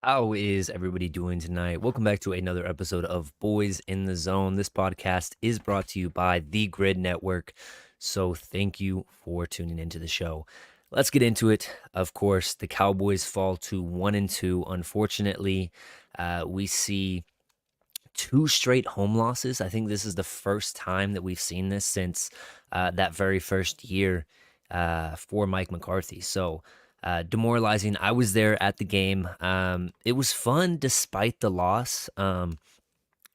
How is everybody doing tonight? Welcome back to another episode of Boys in the Zone. This podcast is brought to you by the Grid Network. So thank you for tuning into the show. Let's get into it. Of course, the Cowboys fall to 1-2. Unfortunately, we see two straight home losses. I think this is the first time that we've seen this since that very first year for Mike McCarthy. So demoralizing. I was there at the game. It was fun despite the loss. I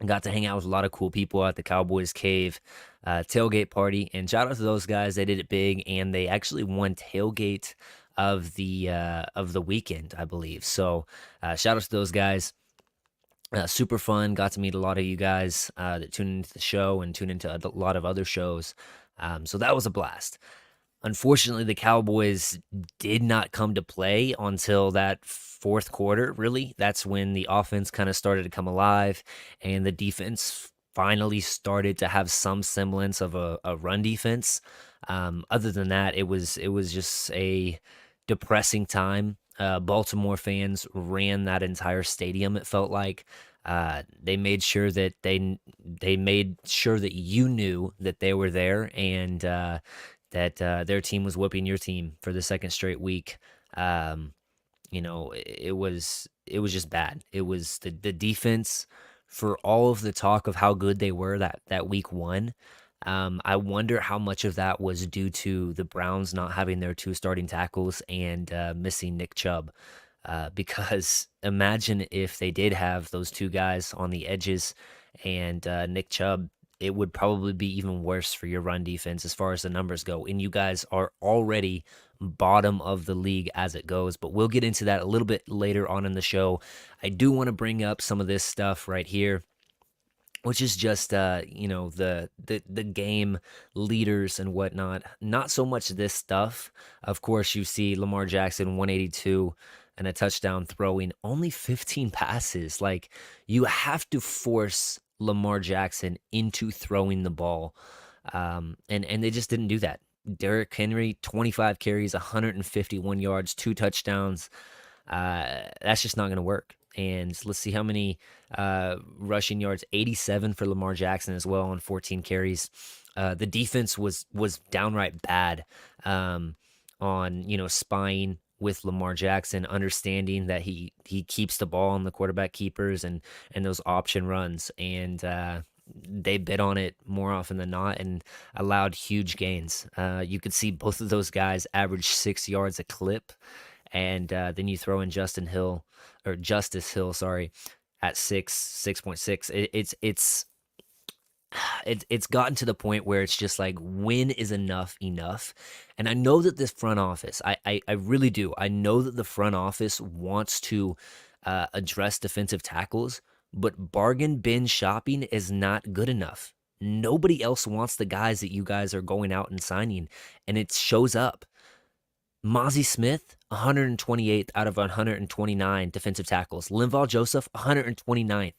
got to hang out with a lot of cool people at the Cowboys Cave tailgate party, and shout out to those guys. They did it big, and they actually won tailgate of the weekend, I believe. So shout out to those guys. Super fun. Got to meet a lot of you guys that tune into the show and tune into a lot of other shows. So that was a blast. Unfortunately, the Cowboys did not come to play until that fourth quarter, really. That's when the offense kind of started to come alive and the defense finally started to have some semblance of a run defense. Other than that, it was just a depressing time. Baltimore fans ran that entire stadium, it felt like. They made sure that they made sure that you knew that they were there and that their team was whooping your team for the second straight week. It was just bad. It was the defense for all of the talk of how good they were that week one. I wonder how much of that was due to the Browns not having their two starting tackles and missing Nick Chubb. Because imagine if they did have those two guys on the edges and Nick Chubb, it would probably be even worse for your run defense as far as the numbers go. And you guys are already bottom of the league as it goes. But we'll get into that a little bit later on in the show. I do want to bring up some of this stuff right here, which is just the game leaders and whatnot. Not so much this stuff. Of course, you see Lamar Jackson 182 and a touchdown throwing only 15 passes. Like, you have to force Lamar Jackson into throwing the ball, and they just didn't do that. Derrick Henry 25 carries, 151 yards, two touchdowns. That's just not going to work. And let's see how many rushing yards. 87 for Lamar Jackson as well on 14 carries. The defense was downright bad on spying with Lamar Jackson, understanding that he keeps the ball on the quarterback keepers and those option runs, and they bid on it more often than not and allowed huge gains. You could see both of those guys average 6 yards a clip, and then you throw in Justice Hill, sorry, at 6.6. It's gotten to the point where it's just like, when is enough enough? And I know that this front office, I really do. I know that the front office wants to address defensive tackles, but bargain bin shopping is not good enough. Nobody else wants the guys that you guys are going out and signing, and it shows up. Mozzie Smith, 128th out of 129 defensive tackles. Linval Joseph, 129th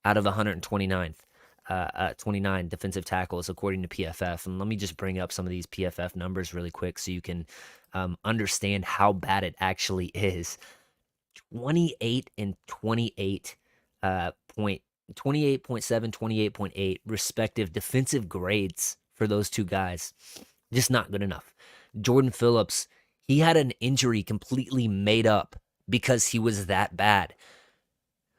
out of 29 defensive tackles, according to PFF. And let me just bring up some of these PFF numbers really quick so you can understand how bad it actually is. 28 and 28 point 28.7, 28.8 respective defensive grades for those two guys. Just not good enough. Jordan Phillips, he had an injury completely made up because he was that bad.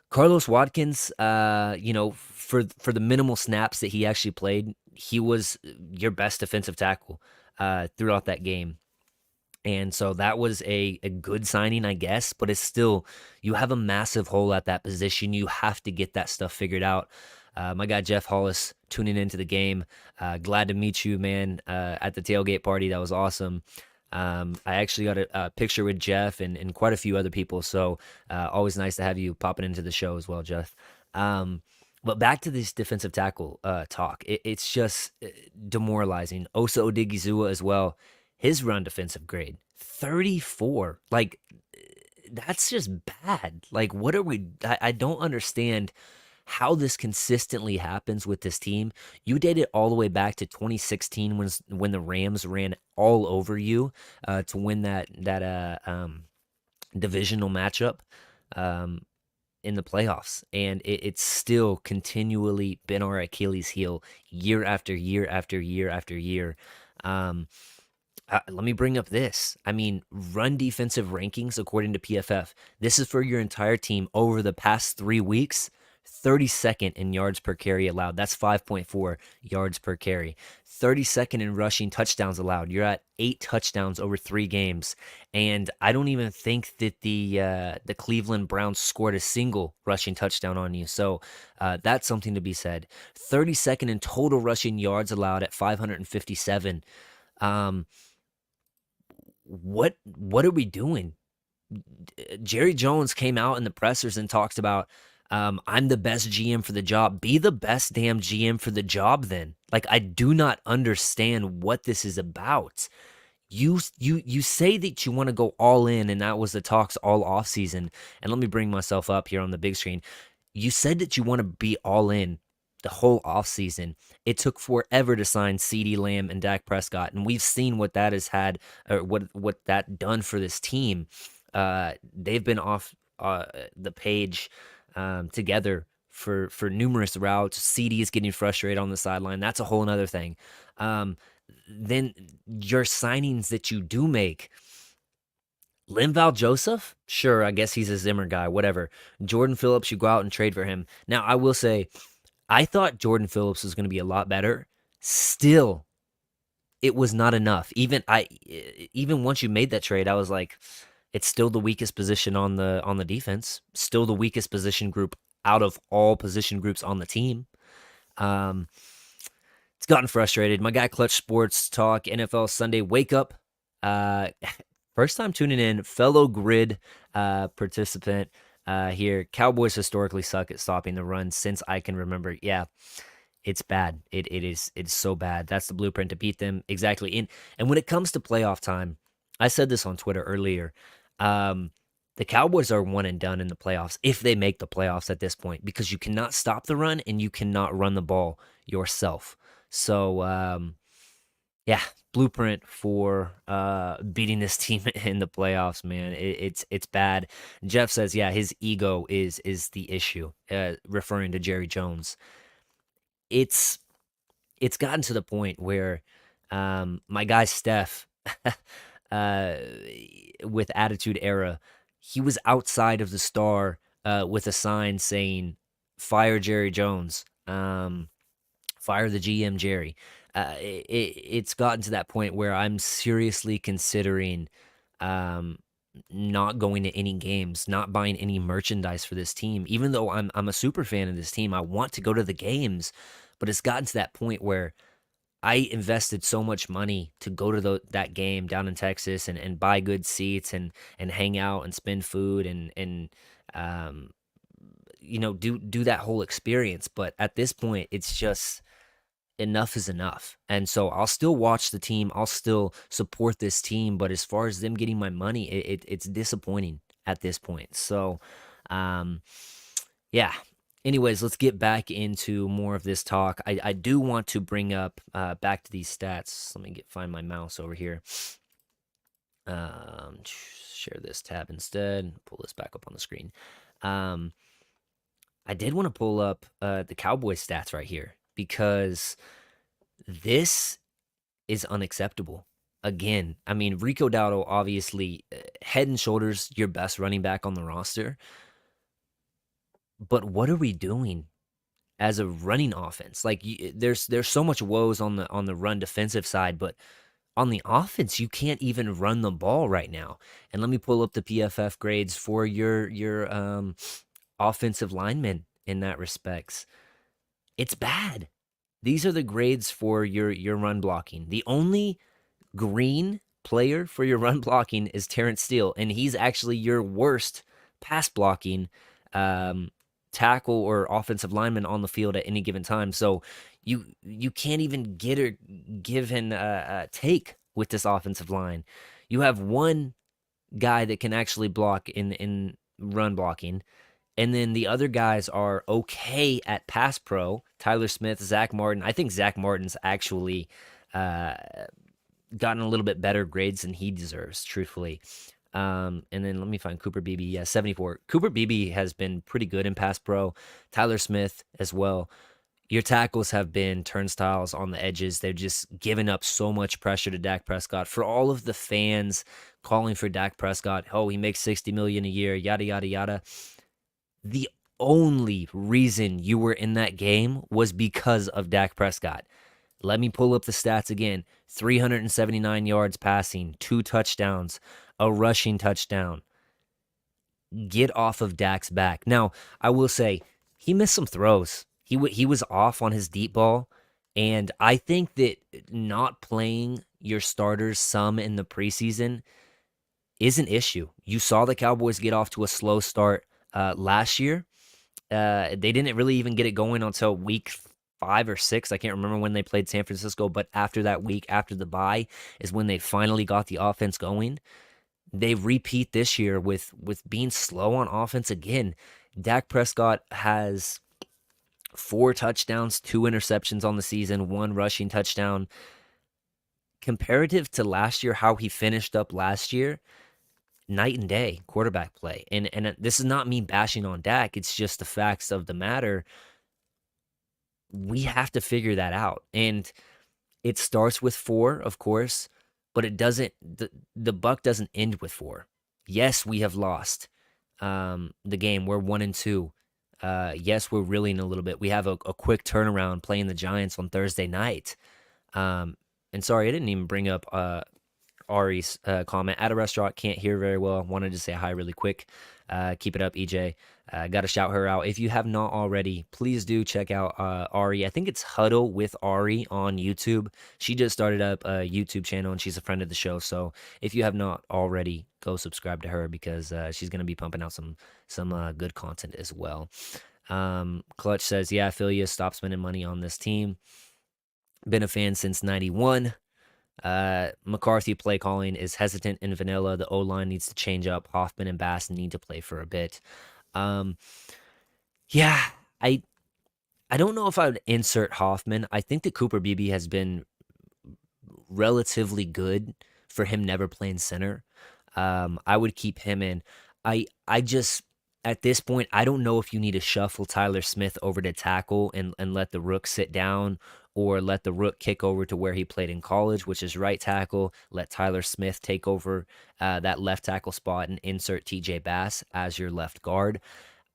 Carlos Watkins, for the minimal snaps that he actually played, he was your best defensive tackle throughout that game. And so that was a good signing, I guess, but it's still, you have a massive hole at that position. You have to get that stuff figured out. My guy Jeff Hollis tuning into the game. Glad to meet you, man, at the tailgate party. That was awesome. I actually got a picture with Jeff and quite a few other people, so always nice to have you popping into the show as well, Jeff. But back to this defensive tackle talk. It's just demoralizing. Osa Odigizua as well. His run defensive grade, 34. Like, that's just bad. Like, what are we? I don't understand how this consistently happens with this team. You date it all the way back to 2016 when the Rams ran all over you to win that divisional matchup. in the playoffs, and it's still continually been our Achilles heel year after year after year after year. Um, Let me bring up this. I mean, run defensive rankings according to PFF. This is for your entire team over the past 3 weeks. 32nd in yards per carry allowed. That's 5.4 yards per carry. 32nd in rushing touchdowns allowed. You're at 8 touchdowns over 3 games, and I don't even think that the Cleveland Browns scored a single rushing touchdown on you. So that's something to be said. 32nd in total rushing yards allowed at 557. Um, what are we doing? Jerry Jones came out in the pressers and talks about, I'm the best GM for the job. Be the best damn GM for the job then. Like, I do not understand what this is about. You say that you want to go all in, and that was the talks all off season. And let me bring myself up here on the big screen. You said that you want to be all in the whole offseason. It took forever to sign CeeDee Lamb and Dak Prescott, and we've seen what that has had, or what that done for this team. They've been off the page together for numerous routes. CD is getting frustrated on the sideline. That's a whole another thing. Then your signings that you do make. Linval Joseph? Sure, I guess he's a Zimmer guy, whatever. Jordan Phillips, you go out and trade for him. Now, I will say, I thought Jordan Phillips was going to be a lot better. Still, it was not enough. Even once you made that trade, I was like, it's still the weakest position on the defense. Still the weakest position group out of all position groups on the team. Um, it's gotten frustrated. My guy Clutch Sports Talk NFL Sunday Wake Up. Uh, First time tuning in, fellow grid participant here. Cowboys historically suck at stopping the run since I can remember. Yeah, it's bad. It's so bad. That's the blueprint to beat them. Exactly. And when it comes to playoff time, I said this on Twitter earlier. The Cowboys are one and done in the playoffs if they make the playoffs at this point, because you cannot stop the run and you cannot run the ball yourself. So yeah, blueprint for beating this team in the playoffs, man. It's bad. Jeff says, yeah, his ego is the issue, referring to Jerry Jones. It's gotten to the point where my guy Steph, uh, with Attitude Era, he was outside of the Star with a sign saying, "Fire Jerry Jones." Fire the GM Jerry. It's gotten to that point where I'm seriously considering um, not going to any games, not buying any merchandise for this team. Even though I'm a super fan of this team, I want to go to the games, but it's gotten to that point where I invested so much money to go to that game down in Texas and buy good seats and hang out and spend food and um, do that whole experience. But at this point, it's just enough is enough. And so I'll still watch the team. I'll still support this team. But as far as them getting my money, it's disappointing at this point. So, um, yeah. Anyways, let's get back into more of this talk. I do want to bring up back to these stats. Let me find my mouse over here. Share this tab instead. Pull this back up on the screen. I did want to pull up the Cowboys stats right here, because this is unacceptable. Again, I mean, Rico Dowdle, obviously, head and shoulders your best running back on the roster. But what are we doing as a running offense? Like, there's so much woes on the run defensive side, but on the offense, you can't even run the ball right now. And let me pull up the PFF grades for your offensive linemen in that respects. It's bad. These are the grades for your run blocking. The only green player for your run blocking is Terrence Steele, and he's actually your worst pass blocking tackle or offensive lineman on the field at any given time. So you can't even get or give and take with this offensive line. You have one guy that can actually block in run blocking, and then the other guys are okay at pass pro. Tyler Smith, Zach Martin. I think Zach Martin's actually gotten a little bit better grades than he deserves, truthfully. And then let me find Cooper Beebe. Yeah, 74. Cooper Beebe has been pretty good in pass pro. Tyler Smith as well. Your tackles have been turnstiles on the edges. They've just given up so much pressure to Dak Prescott. For all of the fans calling for Dak Prescott, oh, he makes 60 million a year, yada yada yada. The only reason you were in that game was because of Dak Prescott. Let me pull up the stats again. 379 yards passing, 2 touchdowns, a rushing touchdown. Get off of Dak's back. Now, I will say he missed some throws. He was off on his deep ball, and I think that not playing your starters some in the preseason is an issue. You saw the Cowboys get off to a slow start last year. They didn't really even get it going until week 5 or 6. I can't remember when they played San Francisco, but after that week, after the bye, is when they finally got the offense going. They repeat this year with being slow on offense again. Dak Prescott has 4 touchdowns, 2 interceptions on the season, 1 rushing touchdown. Comparative to last year, how he finished up last year, night and day quarterback play. And this is not me bashing on Dak. It's just the facts of the matter. We have to figure that out. And it starts with 4, of course, but it doesn't, the buck doesn't end with 4. Yes, we have lost the game. We're 1-2. Yes, we're reeling a little bit. We have a quick turnaround playing the Giants on Thursday night. And sorry, I didn't even bring up Ari's comment. At a restaurant, can't hear very well. Wanted to say hi really quick. Keep it up, EJ. Got to shout her out. If you have not already, please do check out Ari. I think it's Huddle with Ari on YouTube. She just started up a YouTube channel, and she's a friend of the show. So if you have not already, go subscribe to her because she's going to be pumping out some good content as well. Clutch says, yeah, I feel you. Stop spending money on this team. Been a fan since 91. McCarthy play calling is hesitant and vanilla. The O-line needs to change up. Hoffman and Bass need to play for a bit. Yeah, I don't know if I would insert Hoffman. I think that Cooper Beebe has been relatively good for him never playing center. I would keep him in. I just at this point I don't know if you need to shuffle Tyler Smith over to tackle and let the Rook sit down, or let the Rook kick over to where he played in college, which is right tackle. Let Tyler Smith take over that left tackle spot and insert TJ Bass as your left guard.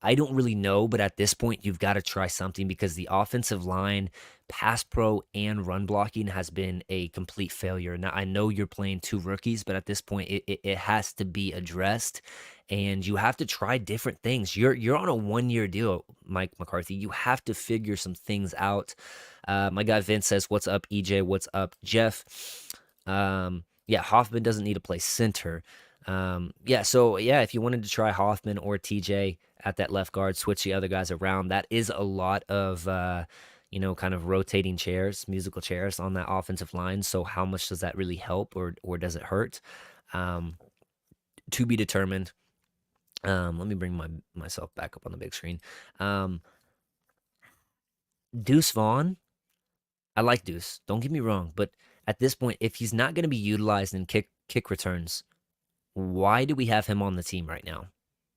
I don't really know, but at this point, you've got to try something because the offensive line, pass pro, and run blocking has been a complete failure. Now, I know you're playing 2 rookies, but at this point, it has to be addressed, and you have to try different things. You're on a 1-year deal, Mike McCarthy. You have to figure some things out. My guy Vince says, "What's up, EJ? What's up, Jeff?" Yeah, Hoffman doesn't need to play center. So if you wanted to try Hoffman or TJ at that left guard, switch the other guys around. That is a lot of, kind of rotating chairs, musical chairs on that offensive line. So how much does that really help or does it hurt? To be determined. Let me bring myself back up on the big screen. Deuce Vaughn, I like Deuce. Don't get me wrong, but at this point, if he's not going to be utilized in kick returns, why do we have him on the team right now?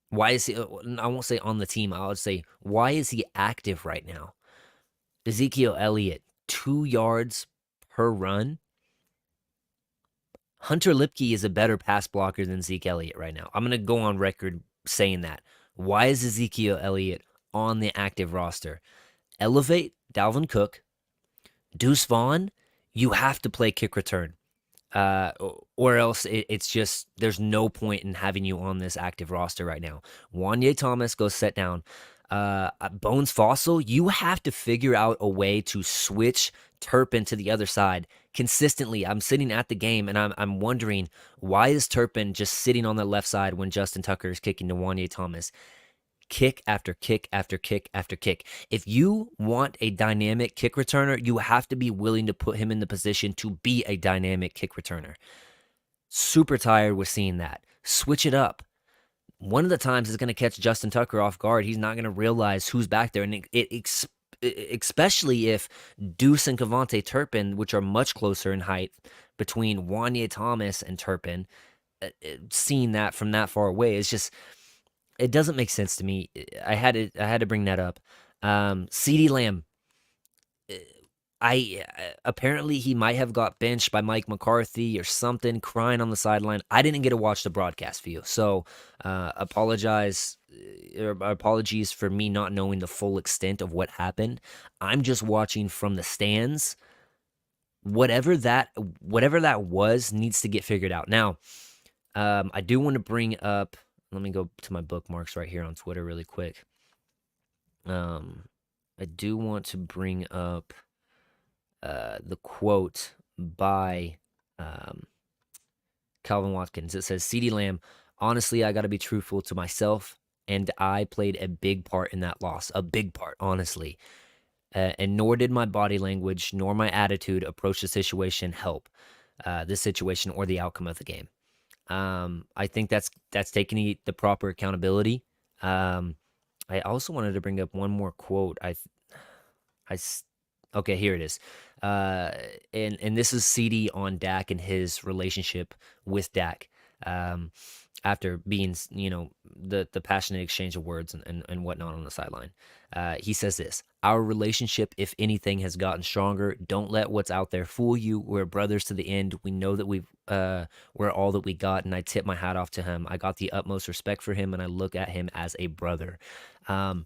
Why is he? I won't say on the team. I would say, why is he active right now? Ezekiel Elliott, 2 yards per run. Hunter Lipke is a better pass blocker than Zeke Elliott right now. I'm going to go on record saying that. Why is Ezekiel Elliott on the active roster? Elevate Dalvin Cook. Deuce Vaughn, you have to play kick return. Or else it's just there's no point in having you on this active roster right now. Wanye Thomas goes set down. Bones Fossil, you have to figure out a way to switch Turpin to the other side consistently. I'm sitting at the game and I'm wondering, why is Turpin just sitting on the left side when Justin Tucker is kicking to Wanye Thomas? Kick after kick after kick after kick. If you want a dynamic kick returner, you have to be willing to put him in the position to be a dynamic kick returner. Super tired with seeing that. Switch it up. One of the times is going to catch Justin Tucker off guard. He's not going to realize who's back there. And especially if Deuce and Cavante Turpin, which are much closer in height between Wanye Thomas and Turpin, seeing that from that far away is just it doesn't make sense to me. I had to bring that up. CeeDee Lamb, I apparently he might have got benched by Mike McCarthy or something, crying on the sideline. I didn't get to watch the broadcast for you, so apologies for me not knowing the full extent of what happened. I'm just watching from the stands. Whatever that was needs to get figured out. Now, I do want to bring up. Let me go to my bookmarks right here on Twitter really quick. Um, I do want to bring up the quote by um, Calvin Watkins. It says, CeeDee Lamb, honestly, I got to be truthful to myself, and I played a big part in that loss. A big part, honestly. And nor did my body language nor my attitude approach the situation help this situation or the outcome of the game. I think that's taking the proper accountability. I also wanted to bring up one more quote. I okay, here it is. Uh, and this is CD on Dak and his relationship with Dak. Um, After being, the passionate exchange of words and whatnot on the sideline. He says this: Our relationship, if anything, has gotten stronger. Don't let what's out there fool you. We're brothers to the end. We know that we're all that we got, and I tip my hat off to him. I got the utmost respect for him, and I look at him as a brother. Um,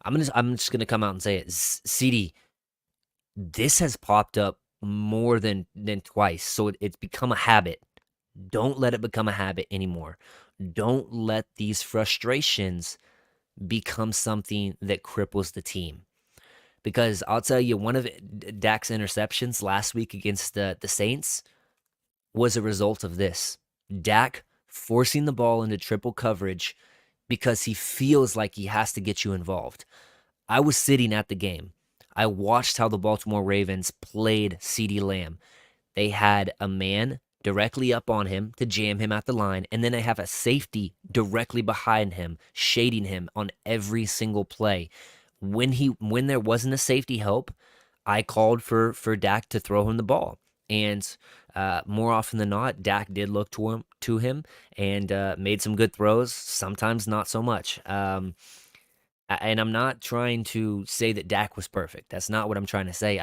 I'm just gonna come out and say it. CD, this has popped up more than twice, so it's become a habit. Don't let it become a habit anymore. Don't let these frustrations become something that cripples the team. Because I'll tell you, one of Dak's interceptions last week against the Saints was a result of this. Dak forcing the ball into triple coverage because he feels like he has to get you involved. I was sitting at the game. I watched how the Baltimore Ravens played CeeDee Lamb. They had a man directly up on him to jam him at the line, and then they have a safety directly behind him, shading him on every single play. When there wasn't a safety help, I called for Dak to throw him the ball. And more often than not, Dak did look to him and made some good throws, sometimes not so much. And I'm not trying to say that Dak was perfect. That's not what I'm trying to say.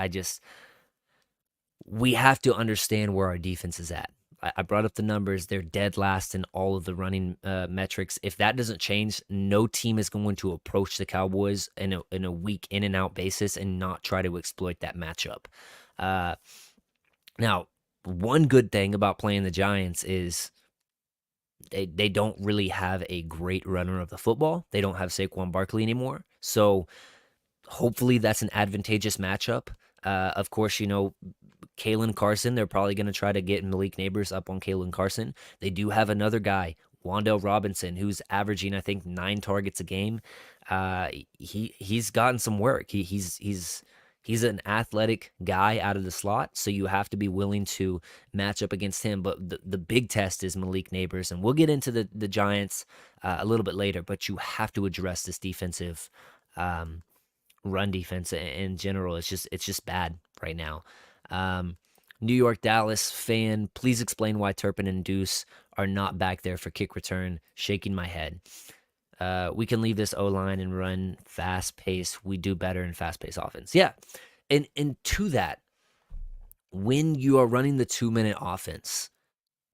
We have to understand where our defense is at. I brought up the numbers. They're dead last in all of the running metrics. If that doesn't change, no team is going to approach the Cowboys in a week in and out basis and not try to exploit that matchup. Now, one good thing about playing the Giants is they don't really have a great runner of the football. They don't have Saquon Barkley anymore. So hopefully that's an advantageous matchup. Of course, Kalen Carson, they're probably going to try to get Malik Neighbors up on Kalen Carson. They do have another guy, Wandale Robinson, who's averaging, I think, 9 targets a game. He's gotten some work. He's an athletic guy out of the slot, so you have to be willing to match up against him. But the big test is Malik Neighbors, and we'll get into the Giants a little bit later. But you have to address this defensive run defense in general. It's just bad right now. New York Dallas fan, please explain why Turpin and Deuce are not back there for kick return. Shaking my head. We can leave this O-line and run fast pace. We do better in fast pace offense. Yeah. And to that, when you are running the 2-minute offense,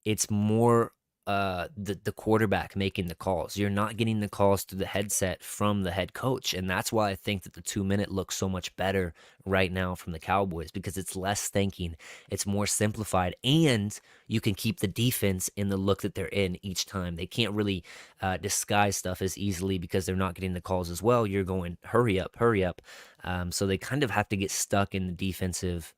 it's more the quarterback making the calls. You're not getting the calls through the headset from the head coach, and that's why I think that the 2-minute looks so much better right now from the Cowboys, because it's less thinking, it's more simplified, and you can keep the defense in the look that they're in each time. They can't really disguise stuff as easily because they're not getting the calls as well. You're going hurry up, hurry up. So they kind of have to get stuck in the defensive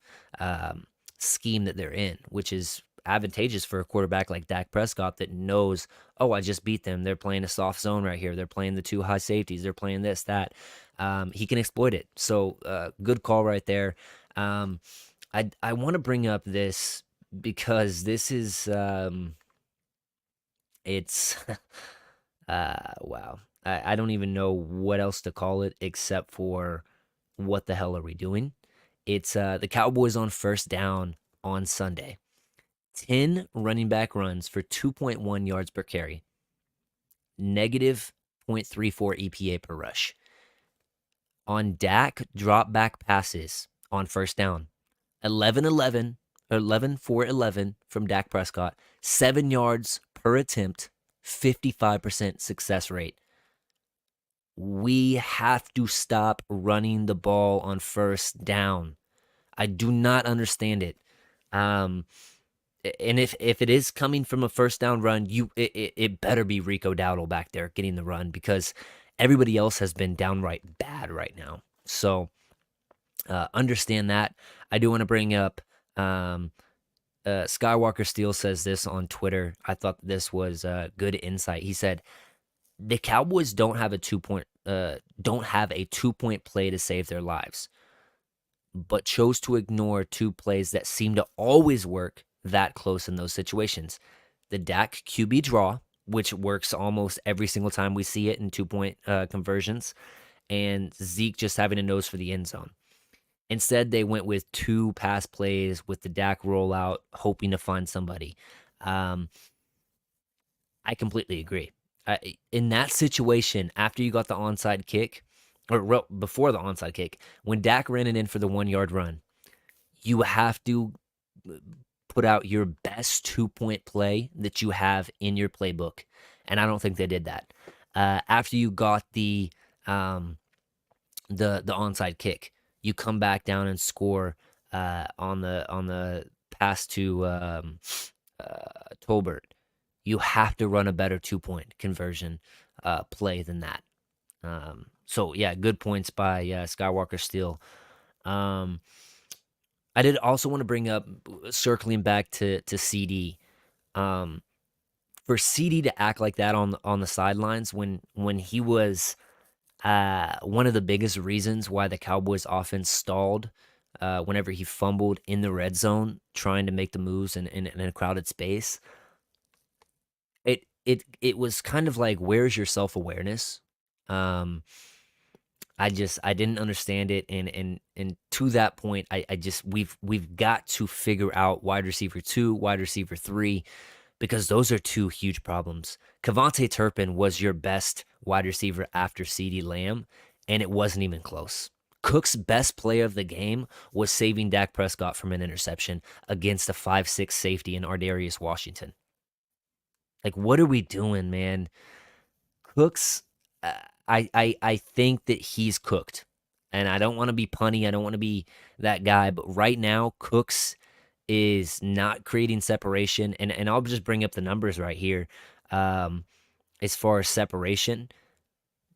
scheme that they're in, which is advantageous for a quarterback like Dak Prescott that knows, oh, I just beat them. They're playing a soft zone right here. They're playing the 2 high safeties. They're playing this, that. He can exploit it. So good call right there. I want to bring up this because this is it's wow. I don't even know what else to call it except for what the hell are we doing? It's the Cowboys on first down on Sunday. 10 running back runs for 2.1 yards per carry, negative 0.34 EPA per rush. On Dak, drop back passes on first down, 11 for 11 from Dak Prescott, 7 yards per attempt, 55% success rate. We have to stop running the ball on first down. I do not understand it. And if it is coming from a first down run, it better be Rico Dowdle back there getting the run, because everybody else has been downright bad right now. So understand that. I do want to bring up Skywalker Steel says this on Twitter. I thought this was good insight. He said the Cowboys don't have a 2-point play to save their lives, but chose to ignore 2 plays that seem to always work that close in those situations. The Dak QB draw, which works almost every single time we see it in 2-point conversions, and Zeke just having a nose for the end zone. Instead, they went with 2 pass plays with the Dak rollout, hoping to find somebody. Um, I completely agree. In that situation, after you got the onside kick, or before the onside kick, when Dak ran it in for the 1-yard run, you have to put out your best 2-point play that you have in your playbook, and I don't think they did that. After you got the onside kick, you come back down and score on the pass to Tolbert. You have to run a better 2-point conversion play than that. So yeah, good points by Skywalker Steel. I did also want to bring up, circling back to CD. For CD to act like that on the sidelines when he was one of the biggest reasons why the Cowboys offense stalled whenever he fumbled in the red zone trying to make the moves in a crowded space. It was kind of like, where's your self-awareness? Um, I didn't understand it, and to that point, I just we've got to figure out wide receiver 2, wide receiver 3, because those are 2 huge problems. Kevontae Turpin was your best wide receiver after CeeDee Lamb, and it wasn't even close. Cook's best play of the game was saving Dak Prescott from an interception against a 5'6" safety in Ardarius Washington. Like, what are we doing, man? Cooks, I think that he's cooked, and I don't want to be punny. I don't want to be that guy, but right now, Cooks is not creating separation, and I'll just bring up the numbers right here. As far as separation,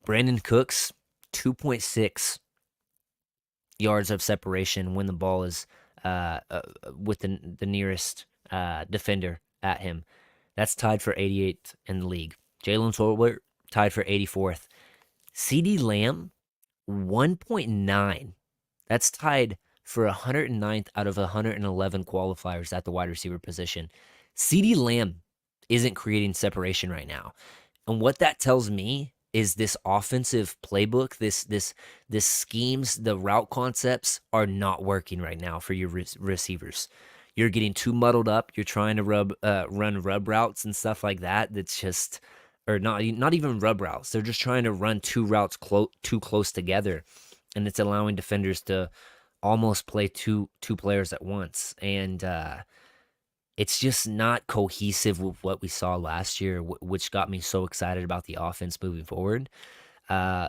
Brandon Cooks 2.6 yards of separation when the ball is with the nearest defender at him. That's tied for 88th in the league. Jalen Tolbert tied for 84th. CeeDee Lamb 1.9. That's tied for 109th out of 111 qualifiers at the wide receiver position. CeeDee Lamb isn't creating separation right now. And what that tells me is this offensive playbook, this schemes, the route concepts are not working right now for your receivers. You're getting too muddled up. You're trying to run rub routes and stuff like that. That's just, or not even rub routes. They're just trying to run 2 routes too close together, and it's allowing defenders to almost play two players at once. And it's just not cohesive with what we saw last year, which got me so excited about the offense moving forward.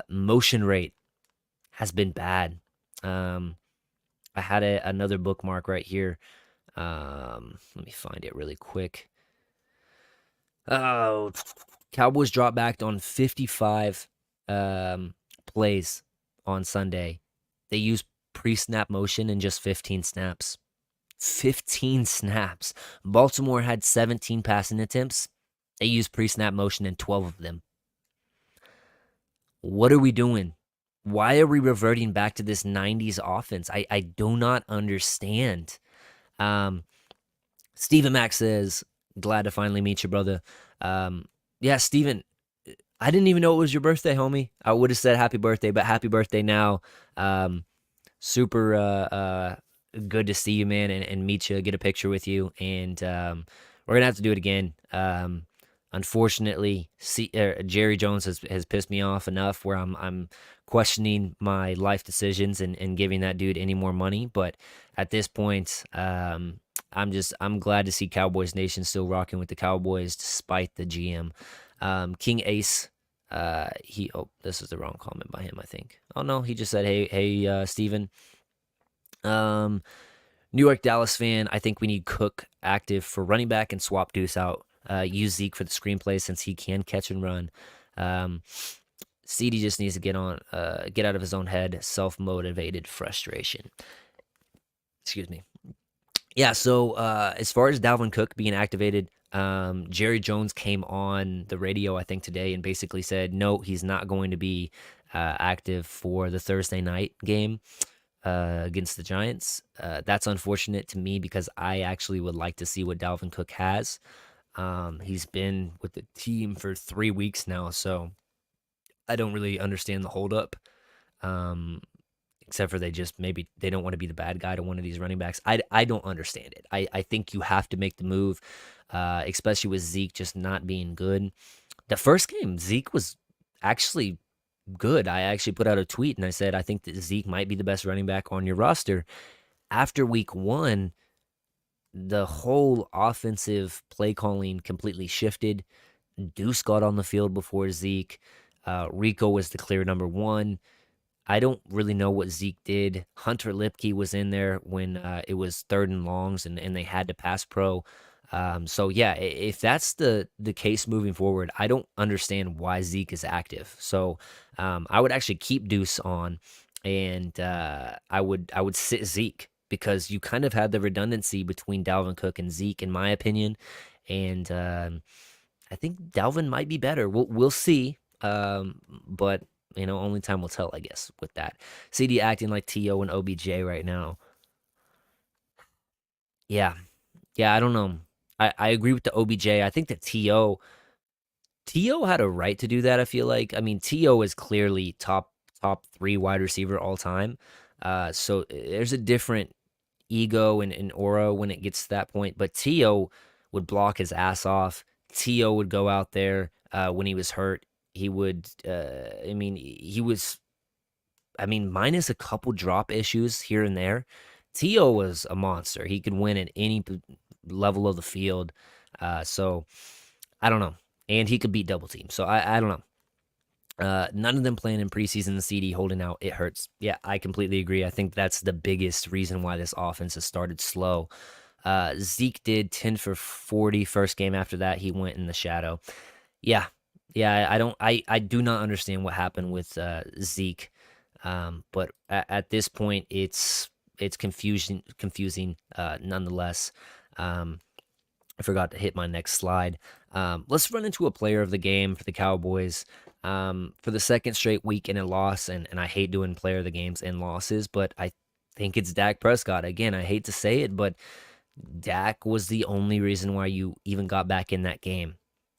Motion rate has been bad. I had another bookmark right here. Let me find it really quick. Oh, Cowboys dropped back on 55 plays on Sunday. They used pre-snap motion in just 15 snaps. 15 snaps. Baltimore had 17 passing attempts. They used pre-snap motion in 12 of them. What are we doing? Why are we reverting back to this 90s offense? I do not understand. Stephen Mack says, glad to finally meet you, brother. Yeah, Stephen, I didn't even know it was your birthday, homie. I would have said happy birthday, but happy birthday now. Super good to see you, man, and meet you, get a picture with you, and we're gonna have to do it again. Unfortunately, Jerry Jones has pissed me off enough where I'm questioning my life decisions and giving that dude any more money. But at this point, I'm glad to see Cowboys Nation still rocking with the Cowboys despite the GM. King Ace, this is the wrong comment by him, I think. Oh no, he just said, hey, Steven. Um, New York Dallas fan. I think we need Cook active for running back and swap Deuce out. Use Zeke for the screenplay since he can catch and run. Um, CD just needs to get out of his own head. Self motivated frustration. Excuse me. Yeah. So as far as Dalvin Cook being activated, Jerry Jones came on the radio I think today and basically said no, he's not going to be active for the Thursday night game against the Giants. That's unfortunate to me because I actually would like to see what Dalvin Cook has. He's been with the team for 3 weeks now, so I don't really understand the holdup. Um, except for maybe they don't want to be the bad guy to one of these running backs. I don't understand it. I think you have to make the move, especially with Zeke just not being good. The first game, Zeke was actually good. I actually put out a tweet and I said I think that Zeke might be the best running back on your roster. After week one, the whole offensive play calling completely shifted. Deuce got on the field before Zeke. Rico was the clear number one. I don't really know what Zeke did. Hunter Lipke was in there when it was third and longs and they had to pass pro. So yeah, if that's the case moving forward, I don't understand why Zeke is active. So I would actually keep Deuce on, and I would sit Zeke because you kind of had the redundancy between Dalvin Cook and Zeke, in my opinion, and I think Dalvin might be better. We'll see, but only time will tell, I guess. With that, CD acting like To and OBJ right now. Yeah, yeah, I don't know. I agree with the OBJ. I think that To had a right to do that. I feel like. I mean, To is clearly top three wide receiver all time. So there's a different ego and aura when it gets to that point. But To would block his ass off. To would go out there when he was hurt. He would. I mean, he was. I mean, minus a couple drop issues here and there. To was a monster. He could win at any level of the field. So I don't know. And he could beat double team. So I don't know. None of them playing in preseason. The CD holding out, it hurts. Yeah, I completely agree. I think that's the biggest reason why this offense has started slow. Zeke did 10 for 40 first game. After that, he went in the shadow. Yeah, yeah. I do not understand what happened with Zeke. But at this point, it's confusing. Nonetheless. I forgot to hit my next slide. Let's run into a player of the game for the Cowboys. For the second straight week in a loss, and I hate doing player of the games and losses, but I think it's Dak Prescott. Again, I hate to say it, but Dak was the only reason why you even got back in that game.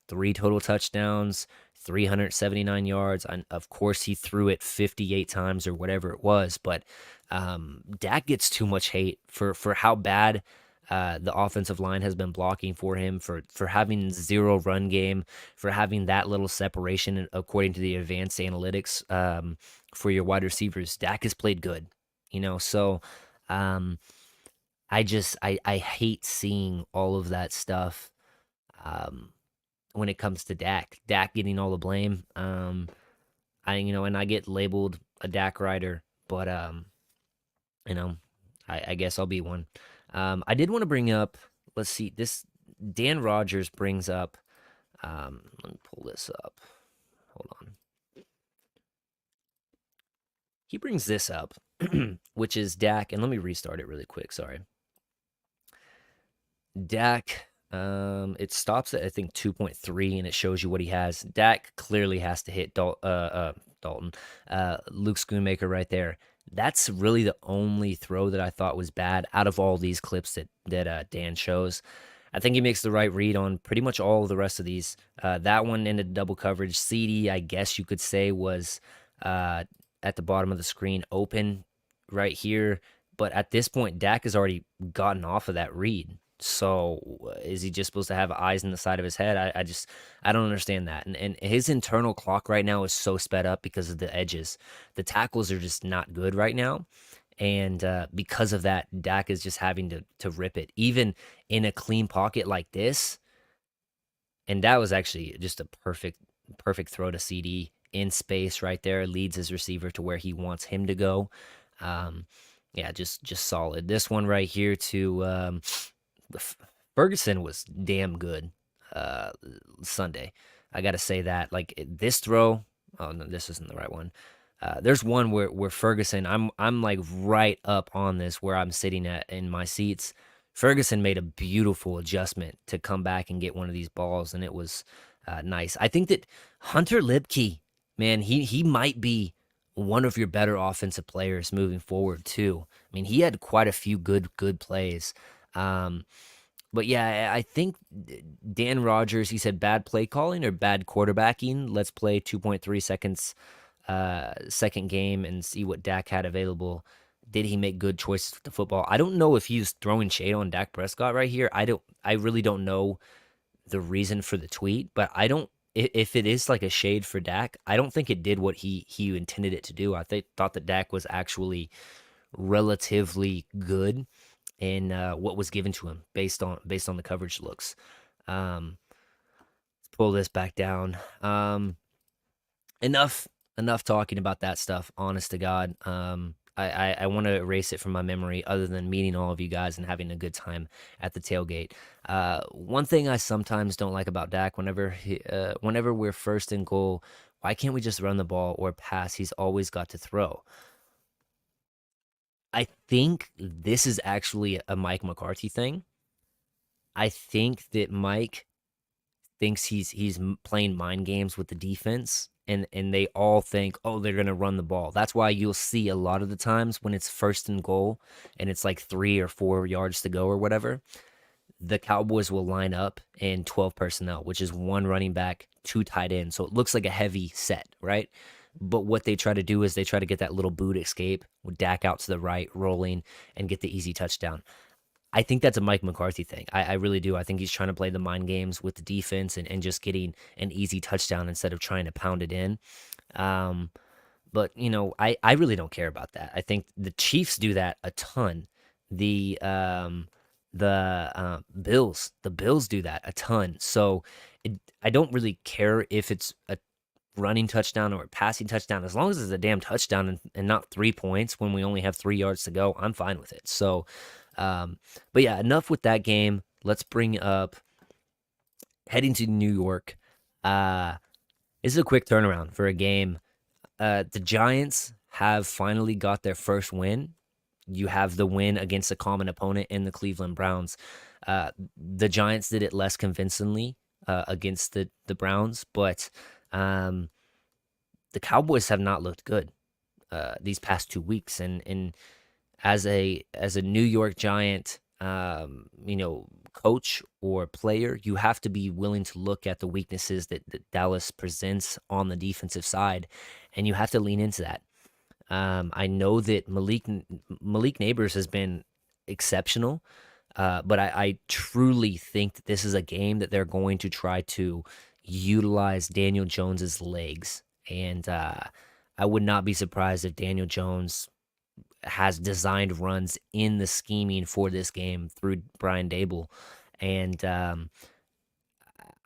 3 total touchdowns, 379 yards, and of course he threw it 58 times or whatever it was. But Dak gets too much hate for how bad the offensive line has been blocking for him, for having zero run game, for having that little separation according to the advanced analytics for your wide receivers. Dak has played good, so I hate seeing all of that stuff when it comes to Dak. Dak getting all the blame. And I get labeled a Dak writer, but you know, I guess I'll be one. I did want to bring up, let's see, this Dan Rogers brings up, let me pull this up. Hold on. He brings this up, which is Dak, and let me restart it really quick. Sorry. Dak, it stops at I think 2.3, and it shows you what he has. Dak clearly has to hit Dalton, Luke Schoonmaker right there. That's really the only throw that I thought was bad out of all these clips that Dan shows. I think he makes the right read on pretty much all of the rest of these. That one ended double coverage. CD, I guess you could say, was at the bottom of the screen, open right here. But at this point, Dak has already gotten off of that read. So is he just supposed to have eyes in the side of his head? I don't understand that. And his internal clock right now is so sped up because of the edges. The tackles are just not good right now. And because of that, Dak is just having to rip it. Even in a clean pocket like this, and that was actually just a perfect throw to CD in space right there. Leads his receiver to where he wants him to go. Um, yeah, just solid. This one right here to Ferguson was damn good uh, Sunday. I got to say that. Like this throw. Oh no, this isn't the right one. There's one where Ferguson. I'm like right up on this where I'm sitting at in my seats. Ferguson made a beautiful adjustment to come back and get one of these balls, and it was nice. I think that Hunter Lipke, man, he might be one of your better offensive players moving forward too. I mean, he had quite a few good plays. Um, but yeah, I think Dan Rogers, he said bad play calling or bad quarterbacking. Let's play 2.3 seconds, second game and see what Dak had available. Did he make good choices with the football? I don't know if he's throwing shade on Dak Prescott right here. I really don't know the reason for the tweet, but I don't, if it is like a shade for Dak, I don't think it did what he intended it to do. Thought that Dak was actually relatively good in what was given to him based on the coverage looks. Let's pull this back down. Enough enough talking about that stuff. Honest to God, I want to erase it from my memory. Other than meeting all of you guys and having a good time at the tailgate. One thing I sometimes don't like about Dak, whenever we're first and goal, why can't we just run the ball or pass? He's always got to throw. I think this is actually a Mike McCarthy thing. I think that Mike thinks he's playing mind games with the defense, and they all think, oh, they're gonna run the ball. That's why you'll see a lot of the times when it's first and goal and it's like 3 or 4 yards to go or whatever, the Cowboys will line up in 12 personnel, which is one running back, two tight ends. So it looks like a heavy set, right? But what they try to do is they try to get that little boot escape with Dak out to the right, rolling, and get the easy touchdown. I think that's a Mike McCarthy thing. I really do. I think he's trying to play the mind games with the defense and just getting an easy touchdown instead of trying to pound it in. Um, but I really don't care about that. I think the Chiefs do that a ton. The Bills do that a ton. So I don't really care if it's a running touchdown or a passing touchdown. As long as it's a damn touchdown and not 3 points when we only have 3 yards to go, I'm fine with it. So, but yeah, enough with that game. Let's bring up heading to New York. Uh, this is a quick turnaround for a game. The Giants have finally got their first win. You have the win against a common opponent in the Cleveland Browns. The Giants did it less convincingly against the Browns, but um, the Cowboys have not looked good these past 2 weeks. And as a New York Giant, coach or player, you have to be willing to look at the weaknesses that Dallas presents on the defensive side, and you have to lean into that. I know that Malik Neighbors has been exceptional, but I truly think that this is a game that they're going to try to utilize Daniel Jones's legs, and I would not be surprised if Daniel Jones has designed runs in the scheming for this game through Brian Dable, and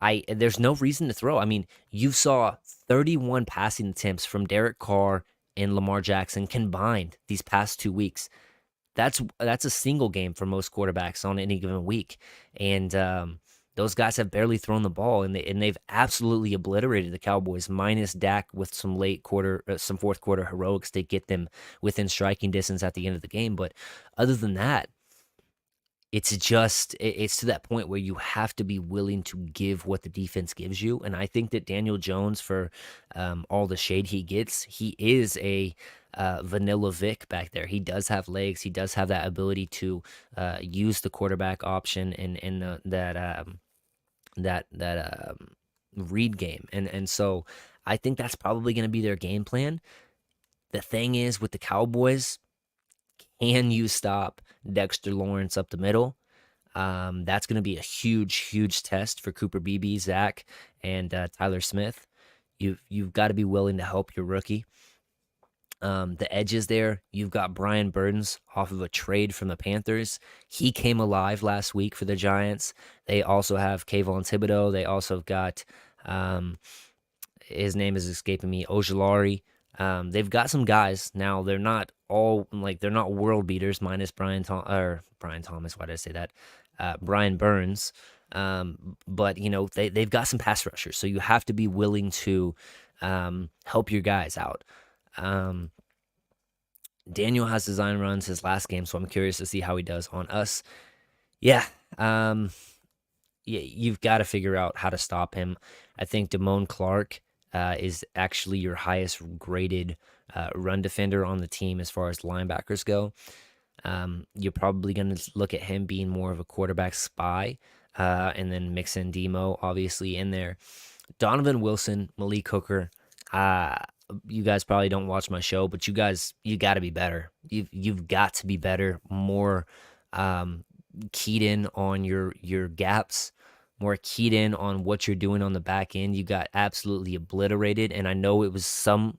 I there's no reason to throw. I mean, you saw 31 passing attempts from Derek Carr and Lamar Jackson combined these past 2 weeks. That's a single game for most quarterbacks on any given week, and those guys have barely thrown the ball, and they've absolutely obliterated the Cowboys. Minus Dak with some fourth quarter heroics to get them within striking distance at the end of the game. But other than that, it's to that point where you have to be willing to give what the defense gives you. And I think that Daniel Jones, for all the shade he gets, he is a vanilla Vic back there. He does have legs. He does have that ability to use the quarterback option in that read game. And so I think that's probably going to be their game plan. The thing is with the Cowboys, Can you stop Dexter Lawrence up the middle? That's going to be a huge, huge test for Cooper Beebe, Zach, and Tyler Smith. You've got to be willing to help your rookie. The edges there, you've got Brian Burns off of a trade from the Panthers. He came alive last week for the Giants. They also have Kayvon Thibodeau. They also have got um, his name is escaping me, Ojulari. They've got some guys now. They're not all like they're not world beaters, minus Brian Thomas. Why did I say that? Brian Burns. But they've got some pass rushers, so you have to be willing to help your guys out. Um, Daniel has design runs his last game, so I'm curious to see how he does on us. Yeah, um, yeah, you've got to figure out how to stop him. I think Damone Clark is actually your highest graded run defender on the team as far as linebackers go. You're probably going to look at him being more of a quarterback spy, and then mix in Demo obviously in there. Donovan Wilson, Malik Hooker. Uh, you guys probably don't watch my show, but you got to be better. You've got to be better, more um, keyed in on your gaps, more keyed in on what you're doing on the back end. You got absolutely obliterated, and I know it was some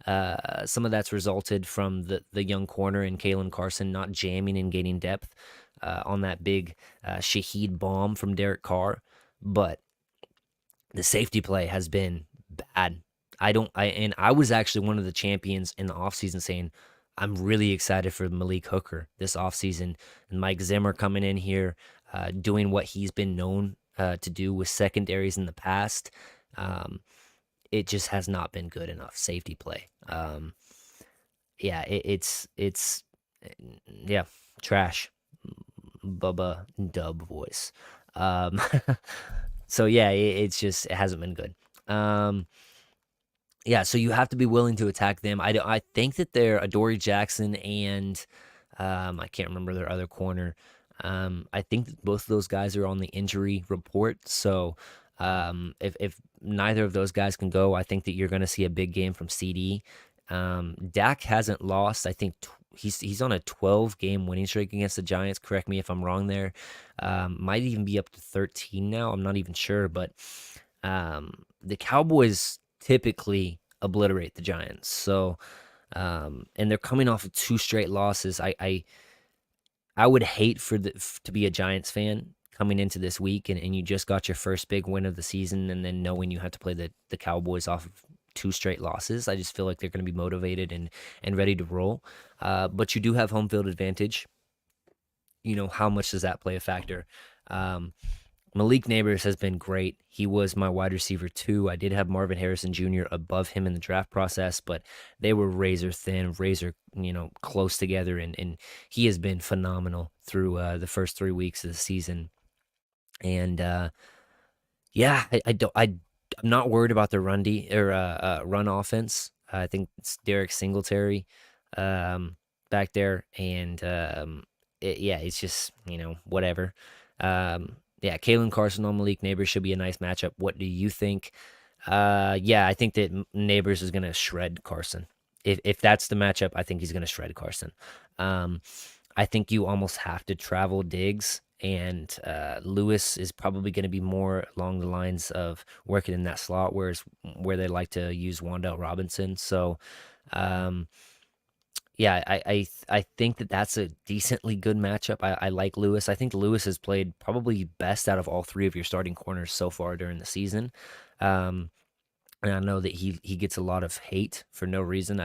of that's resulted from the young corner and Kalen Carson not jamming and gaining depth on that big Shaheed bomb from Derek Carr, but the safety play has been bad. I was actually one of the champions in the offseason saying I'm really excited for Malik Hooker this offseason and Mike Zimmer coming in here, doing what he's been known to do with secondaries in the past. Um, it just has not been good enough safety play. Yeah, it's yeah, trash. Bubba Dub voice. Um, so yeah, it hasn't been good. Um, yeah, so you have to be willing to attack them. I think that they're Adoree Jackson and I can't remember their other corner. I think that both of those guys are on the injury report. So if neither of those guys can go, I think that you're going to see a big game from CD. Dak hasn't lost. I think he's on a 12-game winning streak against the Giants. Correct me if I'm wrong there. Might even be up to 13 now. I'm not even sure, but the Cowboys typically obliterate the Giants. So, and they're coming off of two straight losses. I would hate to be a Giants fan coming into this week and you just got your first big win of the season and then knowing you have to play the Cowboys off of two straight losses. I just feel like they're going to be motivated and ready to roll. But you do have home field advantage. How much does that play a factor? Malik Neighbors has been great. He was my wide receiver too. I did have Marvin Harrison Jr. above him in the draft process, but they were razor thin, razor, close together, and he has been phenomenal through the first 3 weeks of the season. And yeah, I'm not worried about the run offense. I think it's Derek Singletary back there, and it's just whatever. Yeah, Kalen Carson on Malik Neighbors should be a nice matchup. What do you think? Yeah, I think that Neighbors is gonna shred Carson. If that's the matchup, I think he's gonna shred Carson. I think you almost have to travel Diggs, and Lewis is probably going to be more along the lines of working in that slot, where they like to use Wan'Dale Robinson. So, yeah, I think that that's a decently good matchup. I like Lewis. I think Lewis has played probably best out of all three of your starting corners so far during the season. Um, and I know that he gets a lot of hate for no reason.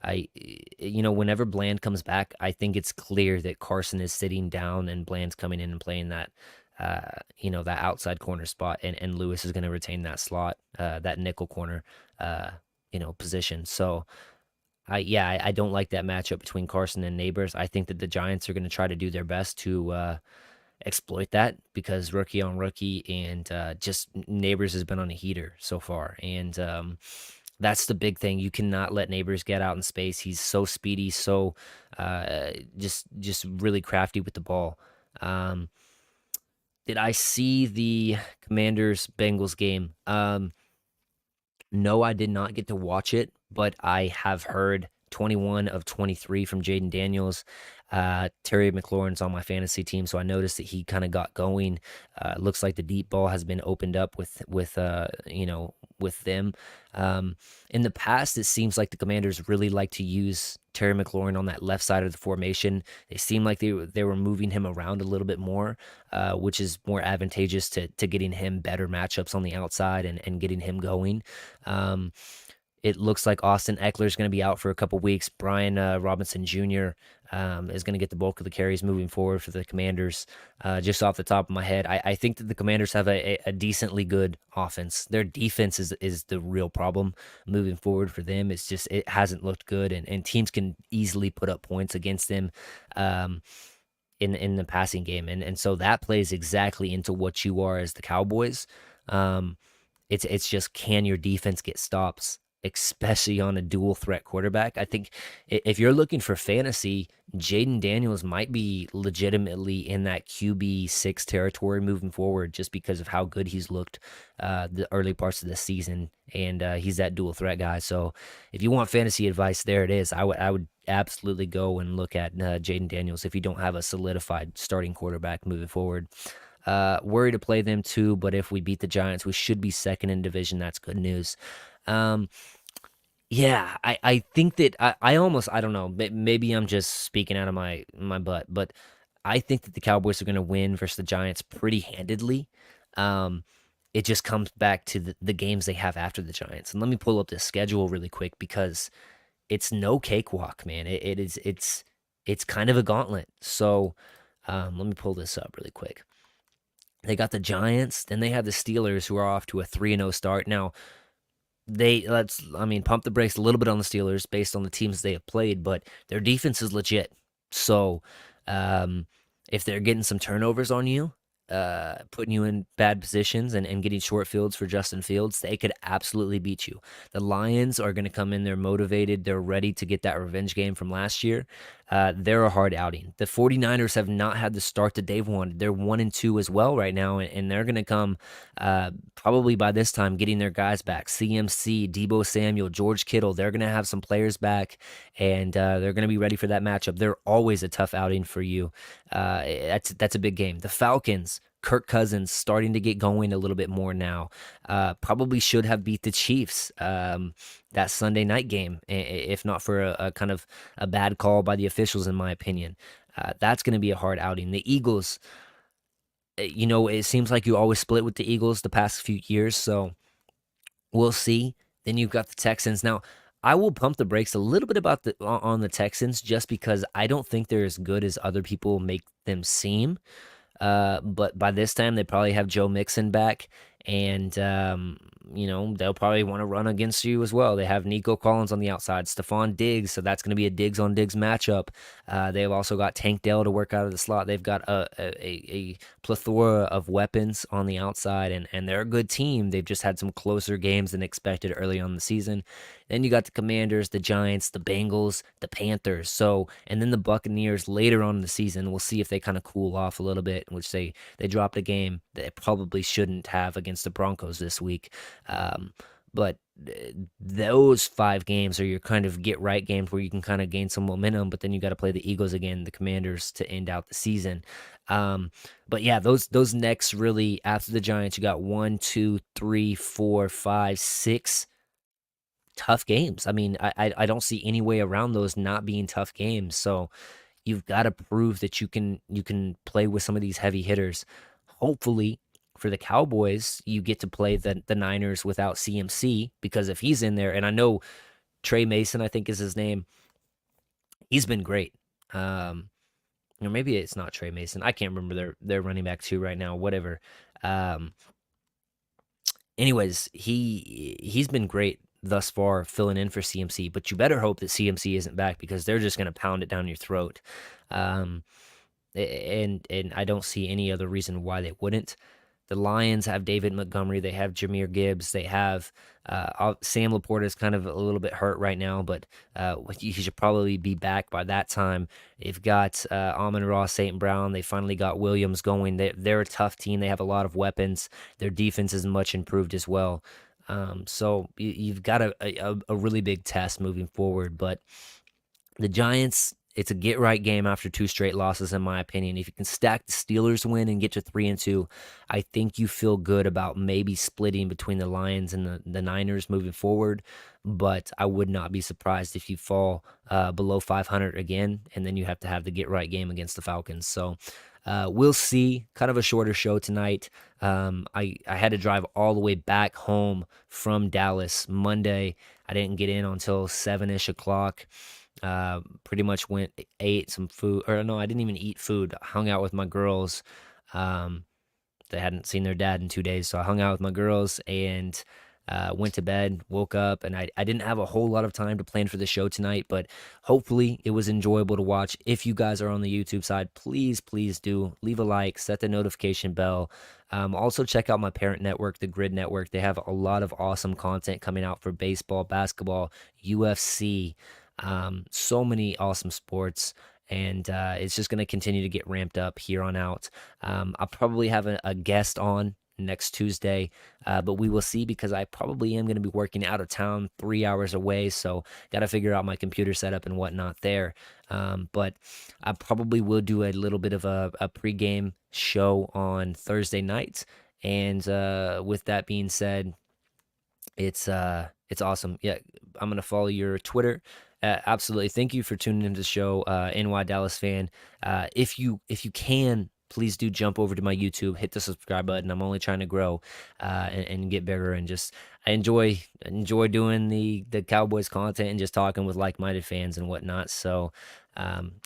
Whenever Bland comes back, I think it's clear that Carson is sitting down and Bland's coming in and playing that, that outside corner spot, and Lewis is going to retain that slot, that nickel corner, position. So, I don't like that matchup between Carson and Neighbors. I think that the Giants are going to try to do their best to exploit that because rookie on rookie and just Neighbors has been on a heater so far. And that's the big thing. You cannot let Neighbors get out in space. He's so speedy, so just really crafty with the ball. Did I see the Commanders Bengals game? No, I did not get to watch it, but I have heard 21 of 23 from Jaden Daniels. Terry McLaurin's on my fantasy team, so I noticed that he kind of got going. Looks like the deep ball has been opened up with them. Um, in the past, it seems like the Commanders really like to use Terry McLaurin on that left side of the formation. They seem like they were moving him around a little bit more, which is more advantageous to getting him better matchups on the outside and getting him going. Um, it looks like Austin Eckler is going to be out for a couple weeks. Brian Robinson Jr. Is going to get the bulk of the carries moving forward for the Commanders. Just off the top of my head, I think that the Commanders have a decently good offense. Their defense is the real problem moving forward for them. It's just it hasn't looked good, and teams can easily put up points against them. Um, in the passing game, and so that plays exactly into what you are as the Cowboys. Um, it's just, can your defense get stops, especially on a dual threat quarterback? I think if you're looking for fantasy, Jaden Daniels might be legitimately in that QB6 territory moving forward, just because of how good he's looked the early parts of the season, and he's that dual threat guy. So if you want fantasy advice, there it is. I would absolutely go and look at Jaden Daniels if you don't have a solidified starting quarterback moving forward. Worried to play them too, but if we beat the Giants, we should be second in division. That's good news. Um, yeah, I think that I don't know. Maybe I'm just speaking out of my butt, but I think that the Cowboys are going to win versus the Giants pretty handedly. Um, it just comes back to the games they have after the Giants. And let me pull up the schedule really quick, because it's no cakewalk, man. It's kind of a gauntlet. So let me pull this up really quick. They got the Giants, then they have the Steelers, who are off to a 3-0 start. Now, pump the brakes a little bit on the Steelers based on the teams they have played, but their defense is legit. So, um, if they're getting some turnovers on you, putting you in bad positions and getting short fields for Justin Fields, they could absolutely beat you. The Lions are going to come in, they're motivated, they're ready to get that revenge game from last year. They're a hard outing. The 49ers have not had the start that they've wanted. They're 1-2 as well right now, and they're going to come probably by this time getting their guys back. CMC, Debo Samuel, George Kittle, they're going to have some players back, and they're going to be ready for that matchup. They're always a tough outing for you. That's a big game. The Falcons, Kirk Cousins starting to get going a little bit more now. Probably should have beat the Chiefs that Sunday night game, if not for a kind of a bad call by the officials, in my opinion. That's going to be a hard outing. The Eagles, it seems like you always split with the Eagles the past few years, so we'll see. Then you've got the Texans. Now, I will pump the brakes a little bit on the Texans, just because I don't think they're as good as other people make them seem. But by this time, they probably have Joe Mixon back, and they'll probably want to run against you as well. They have Nico Collins on the outside, Stephon Diggs, so that's going to be a Diggs on Diggs matchup. They've also got Tank Dell to work out of the slot. They've got a plethora of weapons on the outside, and they're a good team. They've just had some closer games than expected early on in the season. Then you got the Commanders, the Giants, the Bengals, the Panthers. So, and then the Buccaneers later on in the season. We'll see if they kind of cool off a little bit, which they dropped a game that they probably shouldn't have against the Broncos this week. But those 5 games are your kind of get right games where you can kind of gain some momentum. But then you got to play the Eagles again, the Commanders, to end out the season. But yeah, those next, really after the Giants, you got 1, 2, 3, 4, 5, 6 tough games. I mean, I don't see any way around those not being tough games. So you've got to prove that you can play with some of these heavy hitters. Hopefully, for the Cowboys, you get to play the Niners without CMC, because if he's in there, and I know Trey Mason, I think is his name, he's been great. Or maybe it's not Trey Mason. I can't remember their running back too right now. Whatever. Um, anyways, he's been great thus far filling in for CMC, but you better hope that CMC isn't back, because they're just going to pound it down your throat. And I don't see any other reason why they wouldn't. The Lions have David Montgomery. They have Jameer Gibbs. They have Sam Laporta is kind of a little bit hurt right now, but he should probably be back by that time. They've got Amon-Ra St. Brown. They finally got Williams going. They're a tough team. They have a lot of weapons. Their defense is much improved as well. So you've got a really big test moving forward, but The Giants, it's a get right game after 2 straight losses, in my opinion. If you can stack the Steelers win and get to 3-2, I think you feel good about maybe splitting between the Lions and the Niners moving forward. But I would not be surprised if you fall below 500 again, and then you have to have the get right game against the Falcons. So we'll see. Kind of a shorter show tonight. I had to drive all the way back home from Dallas Monday. I didn't get in until 7-ish o'clock. Pretty much ate some food, or no, I didn't even eat food. I hung out with my girls. Um, they hadn't seen their dad in 2 days, so I hung out with my girls and went to bed, woke up, and I didn't have a whole lot of time to plan for the show tonight, but hopefully it was enjoyable to watch. If you guys are on the YouTube side, please do leave a like, set the notification bell. Also check out my parent network, the Grid Network. They have a lot of awesome content coming out for baseball, basketball, UFC, so many awesome sports. And it's just going to continue to get ramped up here on out. I'll probably have a guest on next Tuesday, but we will see, because I probably am going to be working out of town 3 hours away, so got to figure out my computer setup and whatnot there. But I probably will do a little bit of a pregame show on Thursday night. And with that being said, it's awesome. Yeah, I'm gonna follow your Twitter. Absolutely. Thank you for tuning into the show, NY Dallas fan. If you can, please do jump over to my YouTube, hit the subscribe button. I'm only trying to grow and get bigger, and just I enjoy doing the Cowboys content and just talking with like-minded fans and whatnot. So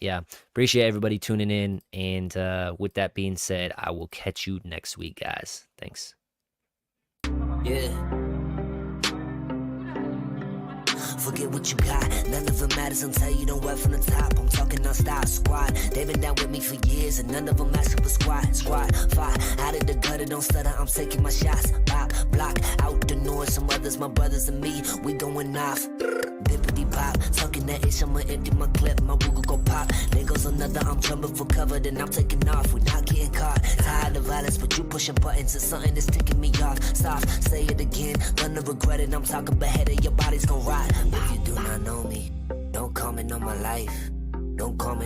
yeah, appreciate everybody tuning in. And with that being said, I will catch you next week, guys. Thanks. Yeah. Forget what you got, none of it matters until you don't work from the top. I'm talking non-stop, squad. They've been down with me for years, and none of them asking for squad. Fight, out of the gutter, don't stutter, I'm taking my shots. Pop, block, out the noise, some others, my brothers and me, we going off. Bippity pop, talking that ish, I'ma empty my clip, my Google go pop. There goes another, I'm jumping for cover, then I'm taking off, we're not getting caught. Tired of violence, but you pushing buttons, and something that's ticking me off. Soft, say it again, gonna regret it, I'm talking beheaded, your body's gonna rot. If you do not know me, don't comment on my life, don't comment.